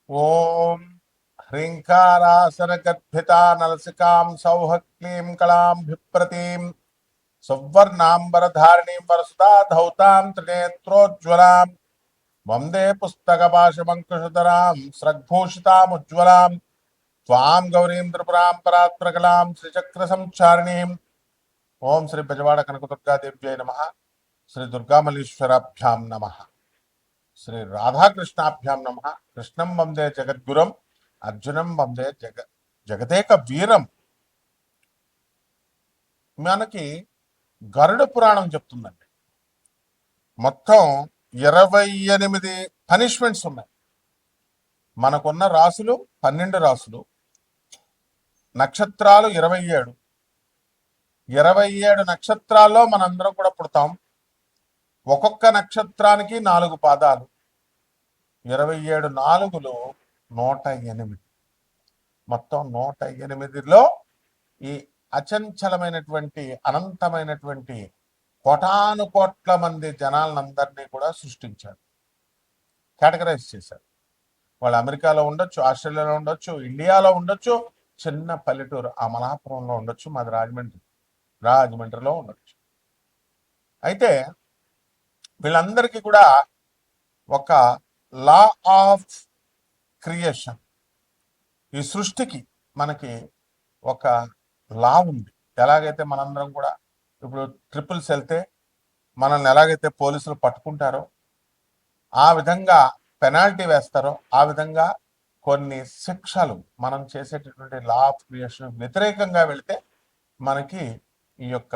ఓం హ్రీంకారాసనగద్భితా నలసికాం సౌః క్లీం కళాం బిప్రతీం సువర్ణాంబరధారిణీం వరసుదా ధౌతాం త్రినేత్రోజ్వలాం వందే పుస్తకపాశమంకుశధరాం స్రగ్భూషితాముజ్వలాం త్వాం గౌరీం త్రిపురాం పరాత్ప్రకలాం శ్రీచక్ర సంచారిణీం. ఓం శ్రీ బెజవాడ కనకదుర్గాదేవ్యై నమః. శ్రీ దుర్గామల్లీశ్వరాభ్యాం నమః. శ్రీ రాధాకృష్ణాభ్యాం నమ. కృష్ణం వందే జగద్గురం, అర్జునం వందే జగదేక వీరం. మనకి గరుడ పురాణం చెప్తుందండి. మొత్తం 28 పనిష్మెంట్స్ ఉన్నాయి. మనకున్న రాసులు 12 రాసులు, నక్షత్రాలు 27. 27 నక్షత్రాల్లో మనందరం కూడా పుడతాం. ఒక్కొక్క నక్షత్రానికి 4 పాదాలు. 27 నాలుగులు 108. మొత్తం 108లో ఈ అచంచలమైనటువంటి అనంతమైనటువంటి కోటాను కోట్ల మంది జనాలందరినీ కూడా సృష్టించారు, కేటగరైజ్ చేశారు. వాళ్ళు అమెరికాలో ఉండొచ్చు, ఆస్ట్రేలియాలో ఉండొచ్చు, ఇండియాలో ఉండొచ్చు, చిన్న పల్లెటూరు అమలాపురంలో ఉండొచ్చు, మాది రాజమండ్రిలో ఉండొచ్చు. అయితే వీళ్ళందరికీ కూడా ఒక లా ఆఫ్ క్రియేషన్, ఈ సృష్టికి మనకి ఒక లా ఉంది. ఎలాగైతే మనందరం కూడా ఇప్పుడు ట్రిపుల్స్ వెళ్తే మనల్ని ఎలాగైతే పోలీసులు పట్టుకుంటారో, ఆ విధంగా పెనాల్టీ వేస్తారో, ఆ విధంగా కొన్ని శిక్షలు మనం చేసేటటువంటి లా ఆఫ్ క్రియేషన్ వ్యతిరేకంగా వెళితే మనకి ఈ యొక్క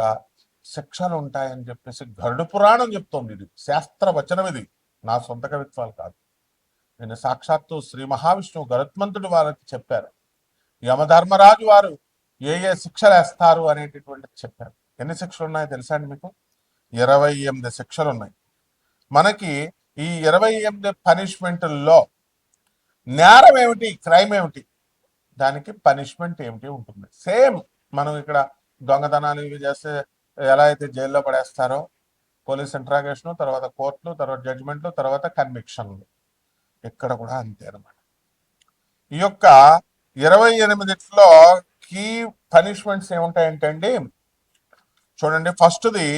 శిక్షలు ఉంటాయని చెప్పేసి గరుడ పురాణం చెప్తోంది. ఇది శాస్త్రవచనం, ఇది నా సొంత కవిత్వాలు కాదు. నేను సాక్షాత్తు శ్రీ మహావిష్ణువు గరుత్మంతుడు వారికి చెప్పారు. యమధర్మరాజు వారు ఏ ఏ శిక్షలు వేస్తారు అనేటటువంటిది చెప్పారు. ఎన్ని శిక్షలు ఉన్నాయో తెలుసా అండి మీకు? 28 శిక్షలు ఉన్నాయి. మనకి ఈ 28 పనిష్మెంట్ల్లో నేరం ఏమిటి, క్రైమ్ ఏమిటి, దానికి పనిష్మెంట్ ఏమిటి ఉంటుంది. సేమ్ మనం ఇక్కడ దొంగతనాలు ఇవి చేస్తే ఎలా అయితే జైల్లో పడేస్తారో, పోలీస్ ఇంట్రాగేషన్, తర్వాత కోర్టులు, తర్వాత జడ్జిమెంట్లు, తర్వాత కన్విక్షన్లు, ఇక్కడ కూడా అంతే అనమాట. ఈ యొక్క 28లో కీ పనిష్మెంట్స్ ఏముంటాయంటే అండి, చూడండి. ఫస్ట్ది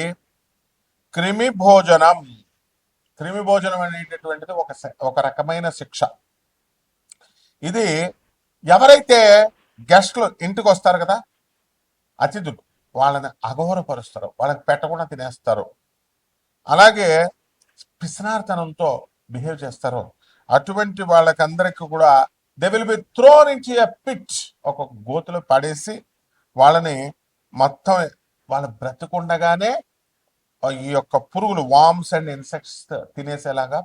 క్రిమి భోజనం. క్రిమి భోజనం అనేటటువంటిది ఒక రకమైన శిక్ష. ఇది ఎవరైతే గెస్ట్లు ఇంటికి వస్తారు కదా, అతిథులు, వాళ్ళని అఘోరపరుస్తారు, వాళ్ళకి పెట్టకుండా తినేస్తారు, అలాగే పిసినార్తనంతో బిహేవ్ చేస్తారు, అటువంటి వాళ్ళకందరికీ కూడా they will be thrown in a pit, ఒక గోతులో పడేసి వాళ్ళని మొత్తం వాళ్ళ బ్రతికుండగానే ఈ యొక్క పురుగులు, వామ్స్ అండ్ ఇన్సెక్ట్స్ తినేసేలాగా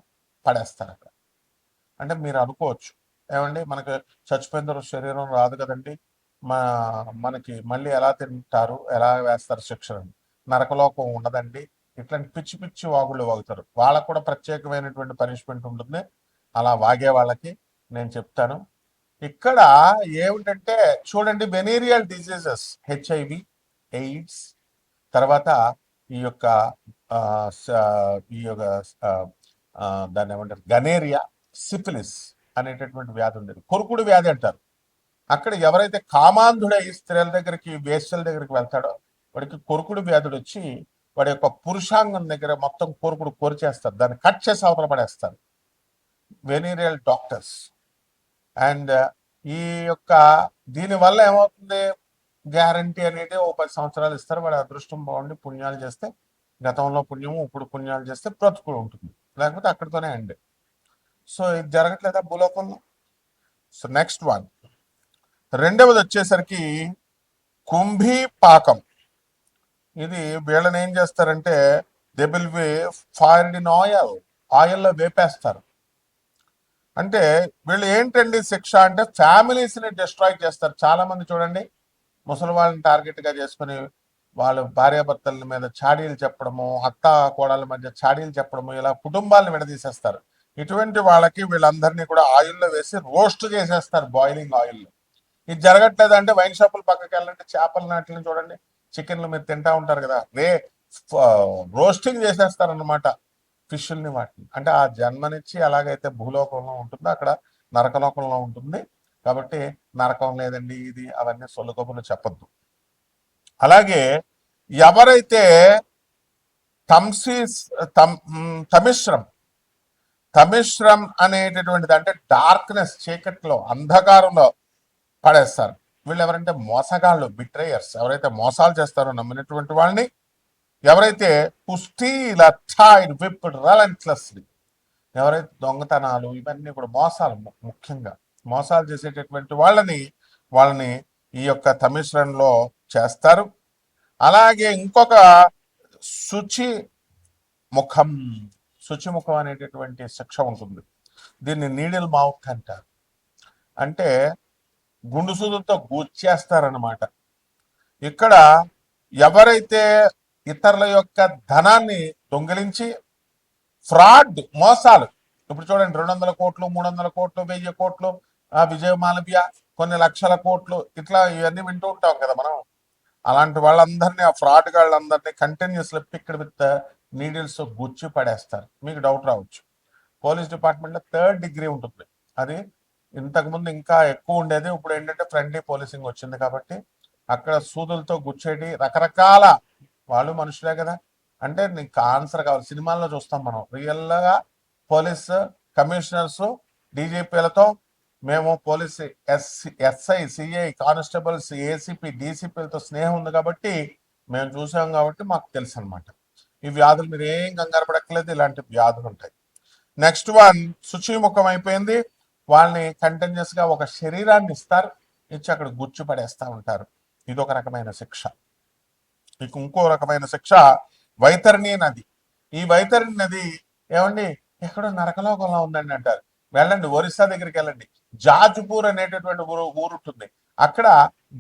పడేస్తారు అక్కడ. అంటే మీరు అనుకోవచ్చు, ఏమండి మనకి చచ్చిపోయిన తర్వాత శరీరం రాదు కదండి, మనకి మళ్ళీ ఎలా తింటారు, ఎలా వేస్తారు శిక్షను, నరకలోకం ఉండదండి, ఇట్లాంటి పిచ్చి పిచ్చి వాగుళ్ళు వాగుతారు. వాళ్ళకు కూడా ప్రత్యేకమైనటువంటి పనిష్మెంట్ ఉంటుంది. అలా వాగే వాళ్ళకి నేను చెప్తాను. ఇక్కడ ఏమిటంటే చూడండి, వెనీరియల్ డిసీజెస్, హెచ్ఐవి, ఎయిడ్స్, తర్వాత ఈ యొక్క దాన్ని ఏమంటారు, గనేరియా, సిఫిలిస్ అనేటటువంటి వ్యాధి ఉండేది. కొరుకుడు వ్యాధి అంటారు. అక్కడ ఎవరైతే కామాంధుడై స్త్రీల దగ్గరికి, వేశ్యల దగ్గరికి వెళ్తాడో వాడికి కొరుకుడు వ్యాధుడు వచ్చి వాడి యొక్క పురుషాంగం దగ్గర మొత్తం కొరుకుడు కొరిచేస్తారు, దాన్ని కట్ చేసి అవతల పడేస్తారు వెనీరియల్ డాక్టర్స్. అండ్ ఈ యొక్క దీనివల్ల ఏమవుతుంది, గ్యారంటీ అనేది ఓ 10 సంవత్సరాలు ఇస్తారు. వాడి అదృష్టం బాగుండి పుణ్యాలు చేస్తే, గతంలో పుణ్యము ఇప్పుడు పుణ్యాలు చేస్తే బ్రతుకుడు ఉంటుంది, లేకపోతే అక్కడితోనే అండి. సో ఇది జరగట్లేదా భూలోకంలో? సో నెక్స్ట్ వన్, రెండవది వచ్చేసరికి కుంభీ పాకం. ఇది వీళ్ళని ఏం చేస్తారంటే they will B fired in oil, ఆయిల్లో వేపేస్తారు. అంటే వీళ్ళు ఏంటండి శిక్ష అంటే ఫ్యామిలీస్ని డిస్ట్రాయ్ చేస్తారు. చాలా మంది చూడండి, ముసలి వాళ్ళని టార్గెట్గా చేసుకుని వాళ్ళు భార్యాభర్తల మీద చాడీలు చెప్పడము, అత్త కోడల మధ్య చాడీలు చెప్పడము, ఇలా కుటుంబాలను విడదీసేస్తారు. ఇటువంటి వాళ్ళకి వీళ్ళందరినీ కూడా ఆయిల్లో వేసి రోస్ట్ చేసేస్తారు, బాయిలింగ్ ఆయిల్లో. ఇది జరగట్లేదంటే వైన్ షాపుల పక్కకి వెళ్ళండి, చేపల నాటిని చూడండి, చికెన్లు మీరు తింటా ఉంటారు కదా, రోస్టింగ్ చేసేస్తారనమాట ఫిష్ని, వాటిని. అంటే ఆ జన్మనిచ్చి ఎలాగైతే భూలోకంలో ఉంటుందో అక్కడ నరకలోకంలో ఉంటుంది. కాబట్టి నరకం లేదండి ఇది అవన్నీ సొల్లు కబుర్లు చెప్పొద్దు. అలాగే ఎవరైతే తంసీస్ తమిశ్రం తమిశ్రం అనేటటువంటిది అంటే డార్క్నెస్, చీకట్లో, అంధకారంలో పడేస్తారు. వీళ్ళు ఎవరంటే మోసగాళ్ళు, బిట్రేయర్స్. ఎవరైతే మోసాలు చేస్తారో నమ్మినటువంటి వాళ్ళని, ఎవరైతే పుస్టీల థైడ్ విప్డ్ రెలెంట్లెస్లీ, ఎవరైతే దొంగతనాలు ఇవన్నీ కూడా మోసాలు, ముఖ్యంగా మోసాలు చేసేటటువంటి వాళ్ళని ఈ యొక్క తమిశ్రంలో చేస్తారు. అలాగే ఇంకొక శుచి ముఖం, శుచిముఖం అనేటటువంటి శిక్ష ఉంటుంది. దీన్ని నీడిల్ మౌత్ అంటారు. అంటే గుండుసూదులతో గుచ్చేస్తారనమాట. ఇక్కడ ఎవరైతే ఇతరుల యొక్క ధనాన్ని దొంగిలించి ఫ్రాడ్, మోసాలు, ఇప్పుడు చూడండి 200 కోట్లు, 300 కోట్లు, 1000 కోట్లు, విజయ్ మాలవ్య కొన్ని లక్షల కోట్లు, ఇట్లా ఇవన్నీ వింటూ ఉంటాం కదా మనం. అలాంటి వాళ్ళందరినీ, ఆ ఫ్రాడ్ వాళ్ళందరినీ కంటిన్యూస్లీ పిక్డ్ విత్ నీడిల్స్ గుచ్చి పడేస్తారు. మీకు డౌట్ రావచ్చు, పోలీస్ డిపార్ట్మెంట్లో 3rd డిగ్రీ ఉంటుంది. అది ఇంతకుముందు ఇంకా ఎక్కువ ఉండేది. ఇప్పుడు ఏంటంటే ఫ్రెండ్లీ పోలీసింగ్ వచ్చింది కాబట్టి అక్కడ సూదులతో గుచ్చేటి రకరకాల, వాళ్ళు మనుషులే కదా. అంటే నీకు ఆన్సర్ కావాలి. సినిమాల్లో చూస్తాం మనం, రియల్గా పోలీస్ కమిషనర్స్, డీజీపీలతో మేము police SI, CI, constables, ACP, డీసీపీలతో స్నేహం ఉంది కాబట్టి మేము చూసాం కాబట్టి మాకు తెలుసు అనమాట. ఈ వ్యాధులు మీరు ఏం కంగారు పడక్కలేదు, ఇలాంటి వ్యాధులు ఉంటాయి. నెక్స్ట్ వన్ శుచిముఖం అయిపోయింది. వాళ్ళని కంటిన్యూస్ గా ఒక శరీరాన్ని ఇస్తారు, ఇచ్చి అక్కడ గుచ్చు పడేస్తా ఉంటారు. ఇది ఒక రకమైన శిక్ష. ఇక ఇంకో రకమైన శిక్ష వైతరణి నది. ఈ వైతరణి నది ఏమండి ఎక్కడో నరకలోకంలో ఉందండి అంటారు. వెళ్ళండి, ఒరిస్సా దగ్గరికి వెళ్ళండి. జాజ్పూర్ అనేటటువంటి ఊరు ఉంటుంది. అక్కడ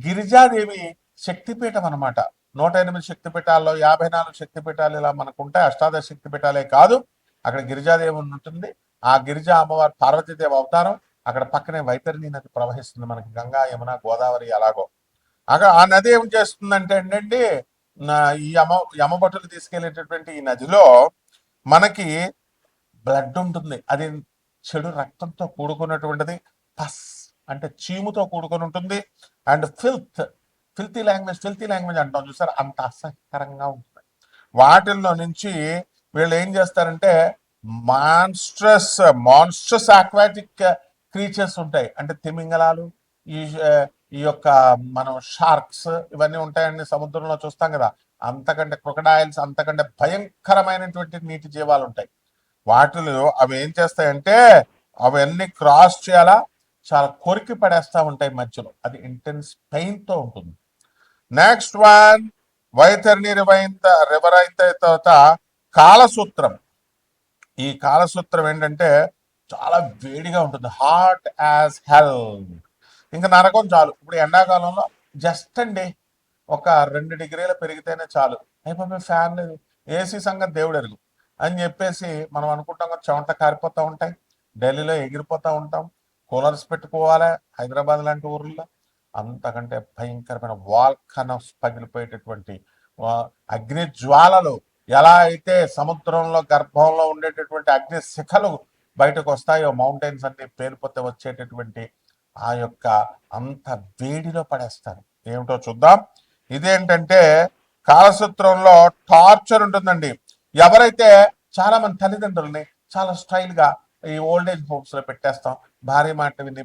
గిరిజాదేవి శక్తిపీఠం అనమాట. 108 శక్తిపీఠాల్లో 54 శక్తిపీఠాలు ఇలా మనకు ఉంటాయి. అష్టాదశ శక్తిపీఠాలే కాదు, అక్కడ గిరిజాదేవి ఉంటుంది. ఆ గిరిజా అమ్మవారు పార్వతీదేవి అవతారం. అక్కడ పక్కనే వైతరణి నది ప్రవహిస్తుంది. మనకి గంగా, యమున, గోదావరి అలాగో. అక్కడ ఆ నది ఏం చేస్తుందంటే అండి, ఈ యమభటులు తీసుకెళ్లేటటువంటి ఈ నదిలో మనకి బ్లడ్ ఉంటుంది. అది చెడు రక్తంతో కూడుకున్నటువంటిది. పస్ అంటే చీముతో కూడుకొని ఉంటుంది. అండ్ ఫిల్తీ లాంగ్వేజ్ అంటాం చూసారు, అంత అసహ్యకరంగా ఉంటుంది. వాటిల్లో నుంచి వీళ్ళు ఏం చేస్తారంటే మాన్స్ట్రస్ ఆక్వాటిక్ క్రీచర్స్ ఉంటాయి. అంటే తిమింగలాలు, ఈ యొక్క మనం షార్క్స్ ఇవన్నీ ఉంటాయండి, సముద్రంలో చూస్తాం కదా. అంతకంటే క్రొకడైల్స్, అంతకంటే భయంకరమైనటువంటి నీటి జీవాలు ఉంటాయి. వాటిలో అవి ఏం చేస్తాయంటే అవన్నీ క్రాస్ చేయాలా, చాలా కొరికి పడేస్తా ఉంటాయి మధ్యలో. అది ఇంటెన్స్ పెయిన్ తో ఉంటుంది. నెక్స్ట్ వన్ వైతరణి రివర్ అయిన తర్వాత కాలసూత్రం. ఈ కాలసూత్రం ఏంటంటే చాలా వేడిగా ఉంటుంది, హాట్ యాజ్ హెల్. ఇంకా నరకం చాలు. ఇప్పుడు ఎండాకాలంలో జస్ట్ అండి ఒక 2 డిగ్రీలు పెరిగితేనే చాలు, అయిపోయి ఫ్యాన్ లేదు, ఏసీ సంగతి దేవుడు ఎరుగు అని చెప్పేసి మనం అనుకుంటాం కదా, చెమట కారిపోతూ ఉంటాయి. ఢిల్లీలో ఎగిరిపోతూ ఉంటాం, కూలర్స్ పెట్టుకోవాలి. హైదరాబాద్ లాంటి ఊర్లో అంతకంటే భయంకరమైన వాల్కనస్ పగిలిపోయేటటువంటి అగ్ని జ్వాలలు, ఎలా అయితే సముద్రంలో గర్భంలో ఉండేటటువంటి అగ్ని శిఖలు బయటకు వస్తాయో, మౌంటైన్స్ అన్ని పేలిపోతే వచ్చేటటువంటి ఆ యొక్క అంత వేడిలో పడేస్తారు. ఏమిటో చూద్దాం. ఇదేంటంటే కాలసూత్రంలో టార్చర్ ఉంటుందండి. ఎవరైతే చాలా మంది తల్లిదండ్రుల్ని చాలా స్టైల్ గా ఈ ఓల్డ్ ఏజ్ హోమ్స్ లో పెట్టేస్తాం. భార్య మాట విని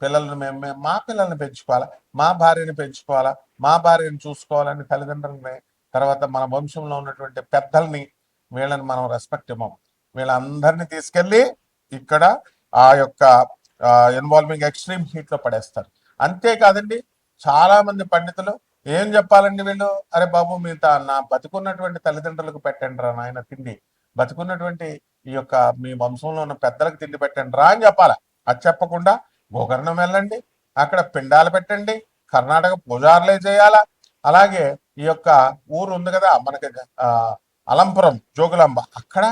పిల్లలను మేము మా పిల్లల్ని పెంచుకోవాలా, మా భార్యని పెంచుకోవాలా, మా భార్యని చూసుకోవాలని తల్లిదండ్రులని, తర్వాత మన వంశంలో ఉన్నటువంటి పెద్దల్ని, వీళ్ళని మనం రెస్పెక్ట్ ఇవ్వం. వీళ్ళందరినీ తీసుకెళ్ళి ఇక్కడ ఆ యొక్క ఇన్వాల్వింగ్ ఎక్స్ట్రీమ్ హీట్ లో పడేస్తారు. అంతేకాదండి, చాలా మంది పండితులు ఏం చెప్పాలండి వీళ్ళు, అరే బాబు మీ నా బతుకున్నటువంటి తల్లిదండ్రులకు పెట్టండి రా నాయన తిండి, బతుకున్నటువంటి ఈ యొక్క మీ వంశంలో ఉన్న పెద్దలకు తిండి పెట్టండి రా అని చెప్పాలా. అది చెప్పకుండా గోకర్ణం వెళ్ళండి, అక్కడ పిండాలు పెట్టండి, కర్ణాటక పూజారులే చేయాలా. అలాగే ఈ యొక్క ఊరు ఉంది కదా మనకి అలంపురం జోగులాంబ, అక్కడ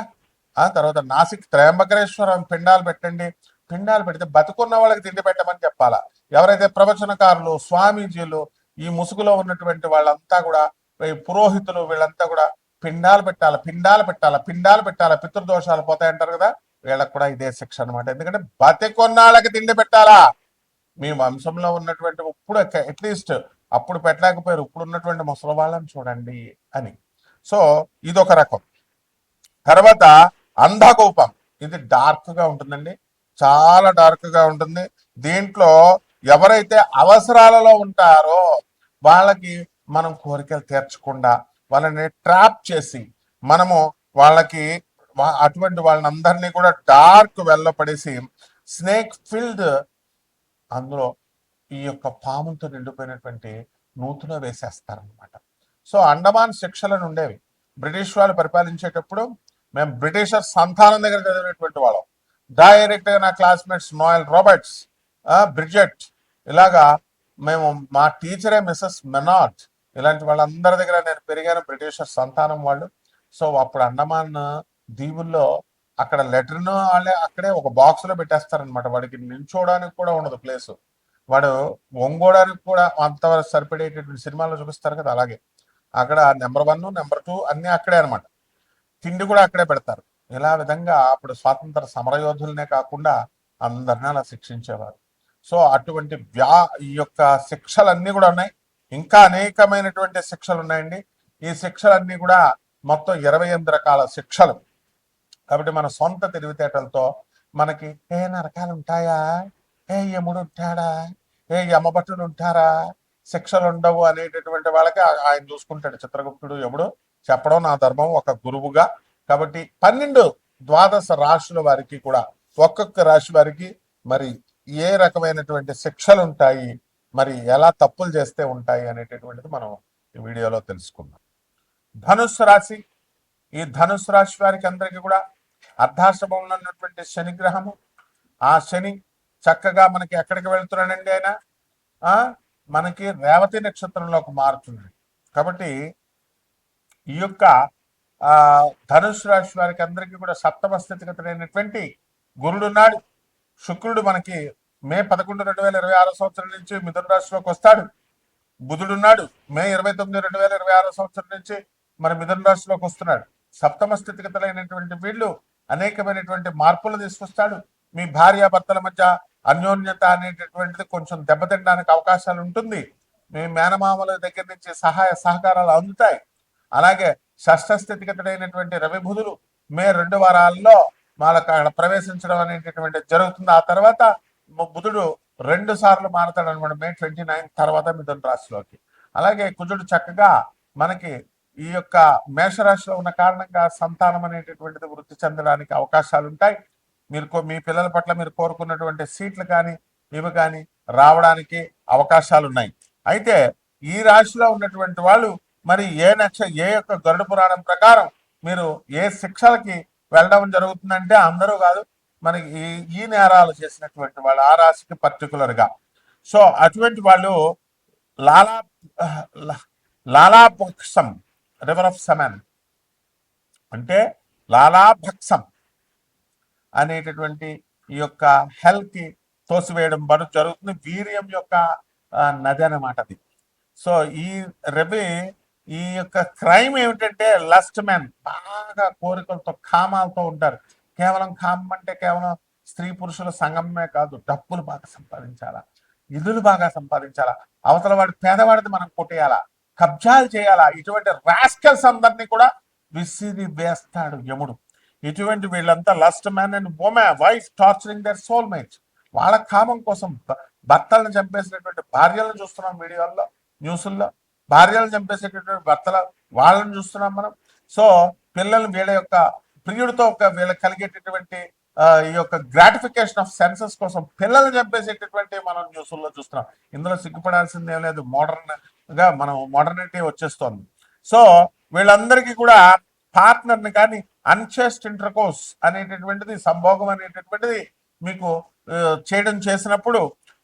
ఆ తర్వాత నాసిక్ త్రయంబకేశ్వరం పిండాలు పెట్టండి. పిండాలు పెడితే బతుకున్న వాళ్ళకి తిండి పెట్టమని చెప్పాలా. ఎవరైతే ప్రవచనకారులు, స్వామీజీలు, ఈ ముసుగులో ఉన్నటువంటి వాళ్ళంతా కూడా, పురోహితులు, వీళ్ళంతా కూడా పిండాలు పెట్టాలి, పిండాలు పెట్టాలి, పిండాలు పెట్టాలి, పితృదోషాలు పోతాయంటారు కదా. వీళ్ళకి కూడా ఇదే శిక్ష అనమాట. ఎందుకంటే బతికొన్నాళ్ళకి తిండి పెట్టాలా. మీ వంశంలో ఉన్నటువంటి ఇప్పుడు అట్లీస్ట్ అప్పుడు పెట్టలేకపోయారు, ఇప్పుడు ఉన్నటువంటి ముసలి వాళ్ళని చూడండి అని. సో ఇదొక రకం. తర్వాత అంధకూపం, ఇది డార్క్ గా ఉంటుందండి, చాలా డార్క్ గా ఉంటుంది. దీంట్లో ఎవరైతే అవసరాలలో ఉంటారో వాళ్ళకి మనం కోరికలు తీర్చకుండా వాళ్ళని ట్రాప్ చేసి మనము వాళ్ళకి అటువంటి వాళ్ళందరినీ కూడా డార్క్ వెళ్ళపడేసి స్నేక్ ఫిల్డ్ అందులో ఈ యొక్క పాములతో నిండిపోయినటువంటి నూతులో వేసేస్తారనమాట. సో అండమాన్ శిక్షలను ఉండేవి. బ్రిటిష్ వాళ్ళు పరిపాలించేటప్పుడు మేము బ్రిటిషర్ సంతానం దగ్గర చదివినటువంటి వాళ్ళం. డైరెక్ట్గా నా క్లాస్మేట్స్ నోయల్ రాబర్ట్స్, బ్రిడ్జెట్, ఇలాగా మేము మా టీచరే మిస్సెస్ మెనార్డ్, ఇలాంటి వాళ్ళందరి దగ్గర నేను పెరిగాను, బ్రిటిషర్ సంతానం వాళ్ళు. సో అప్పుడు అండమాన్ దీవుల్లో అక్కడ లెటర్ను వాళ్ళే అక్కడే ఒక బాక్స్ లో పెట్టేస్తారనమాట. వాడికి నిల్చోవడానికి కూడా ఉండదు ప్లేస్, వాడు ఒంగోడానికి కూడా అంతవరకు సరిపడేటటువంటి సినిమాల్లో చూపిస్తారు కదా, అలాగే అక్కడ నెంబర్ 1 నెంబర్ 2 అన్ని అక్కడే అనమాట. తిండి కూడా అక్కడే పెడతారు. ఇలా విధంగా అప్పుడు స్వాతంత్ర సమరయోధులనే కాకుండా అందరినీ అలా శిక్షించేవారు. సో అటువంటి ఈ యొక్క శిక్షలన్నీ కూడా ఉన్నాయి. ఇంకా అనేకమైనటువంటి శిక్షలు ఉన్నాయండి. ఈ శిక్షలన్నీ కూడా మొత్తం 28 రకాల శిక్షలు. కాబట్టి మన సొంత తెలివితేటలతో మనకి నరకాలు ఉంటాయా, యముడు ఉంటాడా, యమభటులు ఉంటారా, శిక్షలు ఉండవు అనేటటువంటి వాళ్ళకి ఆయన చూసుకుంటాడు చిత్రగుప్తుడు. యముడు చెప్పడం నా ధర్మం ఒక గురువుగా. కాబట్టి 12 ద్వాదశ రాశుల వారికి కూడా ఒక్కొక్క రాశి వారికి మరి ఏ రకమైనటువంటి శిక్షలు ఉంటాయి, మరి ఎలా తప్పులు చేస్తే ఉంటాయి అనేటటువంటిది మనం ఈ వీడియోలో తెలుసుకుందాం. ధనుస్సు రాశి, ఈ ధనుస్సు రాశి వారికి అందరికీ కూడా అర్ధాష్టమంలో ఉన్నటువంటి శని గ్రహము, ఆ శని చక్కగా మనకి ఎక్కడికి వెళ్తున్నాడండి, ఆయన మనకి రేవతి నక్షత్రంలోకి మారుతున్నాడు. కాబట్టి ఈ యొక్క ధనుసు రాశి వారికి అందరికీ కూడా సప్తమ స్థితిగతుడైనటువంటి గురుడున్నాడు. శుక్రుడు మనకి మే 11, 2026 సంవత్సరం నుంచి మిథున రాశిలోకి వస్తాడు. బుధుడున్నాడు మే 29, 2026 సంవత్సరం నుంచి మన మిథున రాశిలోకి వస్తున్నాడు. సప్తమ స్థితిగతులైనటువంటి వీళ్ళు అనేకమైనటువంటి మార్పులు తీసుకొస్తాడు. మీ భార్యాభర్తల మధ్య అన్యోన్యత అనేటటువంటిది కొంచెం దెబ్బతినడానికి అవకాశాలు ఉంటుంది. మీ మేనమామల దగ్గర నుంచి సహాయ సహకారాలు అందుతాయి. అలాగే షష్ఠ స్థితిగతుడైనటువంటి రవి బుధులు మే 2 వారాల్లో వాళ్ళకి అక్కడ ప్రవేశించడం అనేటటువంటి జరుగుతుంది. ఆ తర్వాత బుధుడు 2 సార్లు మారుతాడు అనమాట, మే 29 తర్వాత మిథున రాశిలోకి. అలాగే కుజుడు చక్కగా మనకి ఈ యొక్క మేషరాశిలో ఉన్న కారణంగా సంతానం అనేటటువంటిది వృద్ధి చెందడానికి అవకాశాలు ఉంటాయి. మీరు మీ పిల్లల పట్ల మీరు కోరుకున్నటువంటి సీట్లు కానీ ఇవి కానీ రావడానికి అవకాశాలు ఉన్నాయి. అయితే ఈ రాశిలో ఉన్నటువంటి వాళ్ళు మరి ఏ యొక్క గరుడ పురాణం ప్రకారం మీరు ఏ శిక్షలకి వెళ్ళడం జరుగుతుందంటే అందరూ కాదు, మనకి ఈ నేరాలు చేసినటువంటి వాళ్ళు ఆ రాశికి పర్టికులర్ గా. సో అటువంటి వాళ్ళు లాలాభక్సం రివర్ ఆఫ్ సెమెన్ అంటే లాలాభక్సం అనేటటువంటి ఈ యొక్క హెల్ కి తోసివేయడం జరుగుతుంది. వీర్యం యొక్క నది అన్నమాట అది. సో ఈ రవి ఈ యొక్క క్రైమ్ ఏమిటంటే లస్ట్ మ్యాన్, బాగా కోరికలతో కామాలతో ఉంటారు. కేవలం కామం అంటే కేవలం స్త్రీ పురుషుల సంగమే కాదు, డబ్బులు బాగా సంపాదించాలా, ఇల్లులు బాగా సంపాదించాలా, అవతల వాడి పేదవాడిని మనం కొట్టేయాలా, కబ్జాలు చేయాలా, ఇటువంటి రాస్కల్స్ అందరినీ కూడా విసిరి వేస్తాడు యముడు. ఇటువంటి వీళ్ళంతా lust man and wife torturing their soulmates. వాళ్ళ కామం కోసం భర్తలను చంపేసినటువంటి భార్యలను చూస్తున్నాం వీడియోల్లో, న్యూస్ల్లో. భార్యలను చంపేసేటటువంటి భర్తల వాళ్ళని చూస్తున్నాం మనం. సో పిల్లలు వీళ్ళ యొక్క ప్రియుడితో వీళ్ళకి కలిగేటటువంటి ఈ యొక్క గ్రాటిఫికేషన్ ఆఫ్ సెన్సెస్ కోసం పిల్లల్ని చంపేసేటటువంటి మనం న్యూస్ల్లో చూస్తున్నాం. ఇందులో సిగ్గుపడాల్సింది ఏం లేదు, మోడర్న్ గా మనం మోడర్నిటీ వచ్చేస్తోంది. సో వీళ్ళందరికీ కూడా పార్ట్నర్ని కానీ అన్చెస్ట్ ఇంటర్కోర్స్ అనేటటువంటిది, సంభోగం అనేటటువంటిది మీకు చేయడం చేసినప్పుడు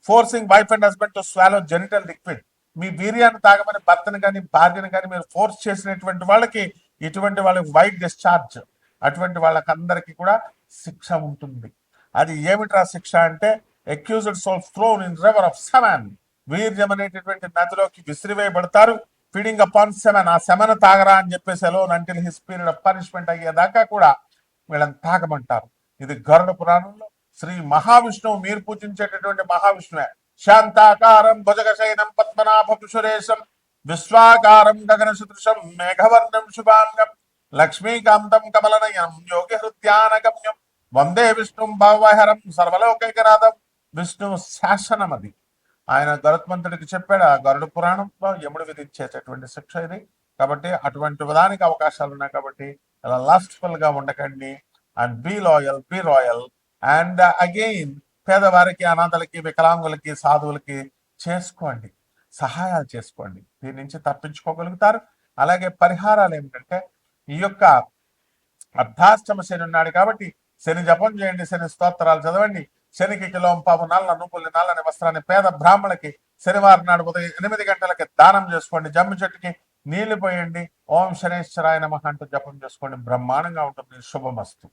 forcing wife and husband to swallow genital liquid, మీ వీర్యాన్ని తాగమని భర్తను కానీ భార్యను కానీ మీరు ఫోర్స్ చేసినటువంటి వాళ్ళకి ఇటువంటి వాళ్ళకి వైట్ డిశ్చార్జ్, అటువంటి వాళ్ళకందరికీ కూడా శిక్ష ఉంటుంది. అది ఏమిట్రా శిక్ష అంటే accused souls thrown in river of semen, వీర్యం అనేటటువంటి నదిలోకి విసిరివేయబడతారు. ఫీడింగ్ అపాన్ సెమెన్, ఆ సెమెన్ తాగరా అని చెప్పేసి alone until his period of punishment అయ్యేదాకా కూడా వీళ్ళని తాగమంటారు. ఇది గరుడ పురాణంలో శ్రీ మహావిష్ణువు మీరు పూజించేటటువంటి మహావిష్ణువే. శాంతాకారం భుజగశయనం పద్మనాభం సురేశం విశ్వాకారం గగన సదృశం మేఘవర్ణం శుభాంగం లక్ష్మీకాంతం కమలనయం యోగి హృద్యానగమ్యం వందే విష్ణుం భావహరం సర్వలోకైకనాథం. విష్ణు శాసనం అది. ఆయన గరుత్మంతుడికి చెప్పాడు. ఆ గరుడ పురాణంలో యముడు విధించేటటువంటి శిక్ష ఇది. కాబట్టి అటువంటి దానికి అవకాశాలు ఉన్నాయి. కాబట్టి ఇలా లాస్ట్ఫుల్ గా ఉండకండి. And be royal. And again పేదవారికి, అనాథలకి, వికలాంగులకి, సాధువులకి చేసుకోండి, సహాయాలు చేసుకోండి. దీని నుంచి తప్పించుకోగలుగుతారు. అలాగే పరిహారాలు ఏమిటంటే, ఈ యొక్క అర్ధాష్టమ శని ఉన్నాడు కాబట్టి శని జపం చేయండి, శని స్తోత్రాలు చదవండి. శనికి కిలోం పావు నల్ల నువ్వుల్ని నల్లని వస్త్రాన్ని పేద బ్రాహ్మణులకి శనివారం నాడు ఉదయం 8 గంటలకి దానం చేసుకోండి. జమ్మి చెట్టుకి నీళ్లు పోయండి. ఓం శనేశ్వరాయ నమః అంటూ జపం చేసుకోండి. బ్రహ్మాండంగా ఉంటుంది. శుభమస్తు.